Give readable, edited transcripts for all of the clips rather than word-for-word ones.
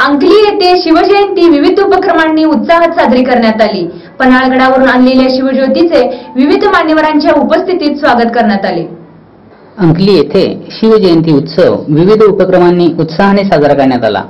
अंकली येथे शिवजयंती विविध उपक्रमांनी उत्साहात साजरी करण्यात आली। पन्हाळगडावरून आणलेल्या शिवज्योतीचे विविध मान्यवरांच्या उपस्थितीत स्वागत करण्यात आले। अंकली येथे शिवजयंती उत्सव विविध उपक्रमांनी उत्साहाने साजरा करण्यात आला।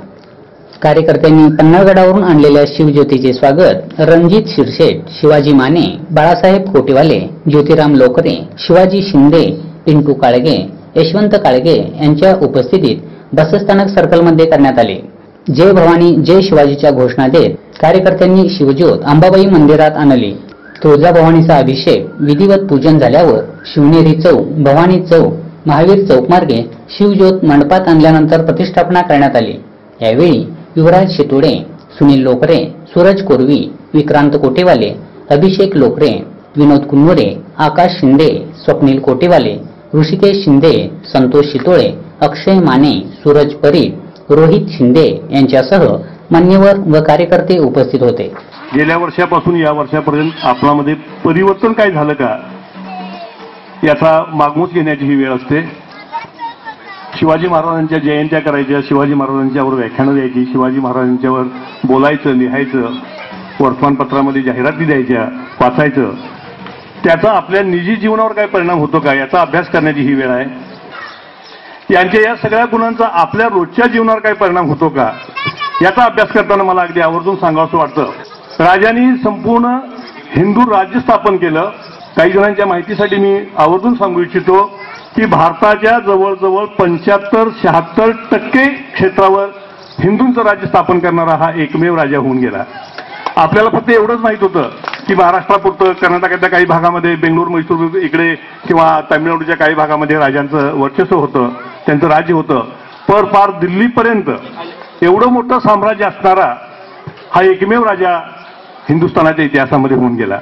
कार्यकर्त्यांनी पन्हाळगडावरून आणलेल्या शिवज्योतीचे स्वागत रणजित शिरशेट, शिवाजी माने, बाळासाहेब कोटेवाले, ज्योतिराम लोकरे, शिवाजी शिंदे, पिंटू काळगे, यशवंत काळगे यांच्या उपस्थितीत बसस्थानक सर्कलमध्ये करण्यात आले। जय भवानी जय शिवाजीच्या घोषणा देत कार्यकर्त्यांनी शिवज्योत अंबाबाई मंदिरात आणली। तुळजाभवानीचा अभिषेक विधिवत पूजन झाल्यावर शिवनेरी चौक, भवानी चौक, महावीर चौक मार्गे शिवज्योत मंडपात आणल्यानंतर प्रतिष्ठापना करण्यात आली। यावेळी युवराज शितोडे, सुनील लोकरे, सूरज कोरवी, विक्रांत कोटेवाले, अभिषेक लोकरे, विनोद कुनवरे, आकाश शिंदे, स्वप्नील कोटेवाले, ऋषिकेश शिंदे, संतोष शितोळे, अक्षय माने, सूरज परीट, रोहित शिंदे यांच्यासह मान्यवर व कार्यकर्ते उपस्थित होते। गेल्या वर्षापासून या वर्षापर्यंत आपल्यामध्ये परिवर्तन काय झालं का याचा मागमूस घेण्याची ही वेळ असते। शिवाजी महाराजांच्या जयंत्या करायच्या, शिवाजी महाराजांच्यावर व्याख्यानं द्यायची, शिवाजी महाराजांच्यावर बोलायचं, लिहायचं, वर्तमानपत्रामध्ये जाहिराती द्यायच्या, वाचायचं, त्याचा आपल्या निजी जीवनावर काय परिणाम होतो का याचा अभ्यास करण्याची ही वेळ आहे। यांच्या या सगळ्या गुणांचा आपल्या रोजच्या जीवनावर काय परिणाम होतो का याचा अभ्यास करताना मला अगदी आवर्जून सांगावंसं वाटतं। राजांनी संपूर्ण हिंदू राज्य स्थापन केलं। काही जणांच्या माहितीसाठी मी आवर्जून सांगू इच्छितो की भारताच्या जवळजवळ 75-76% क्षेत्रावर हिंदूंचं राज्य स्थापन करणारा हा एकमेव राजा होऊन गेला। आपल्याला फक्त एवढंच माहित होतं की महाराष्ट्रापुरतं, कर्नाटकातल्या काही भागामध्ये, बेंगळूर, मैसूर इकडे किंवा तामिळनाडूच्या काही भागामध्ये राजांचं वर्चस्व होतं, त्यांचं राज्य होतं। पर पार दिल्लीपर्यंत एवढं मोठं साम्राज्य असणारा हा एकमेव राजा हिंदुस्थानाच्या इतिहासामध्ये होऊन गेला।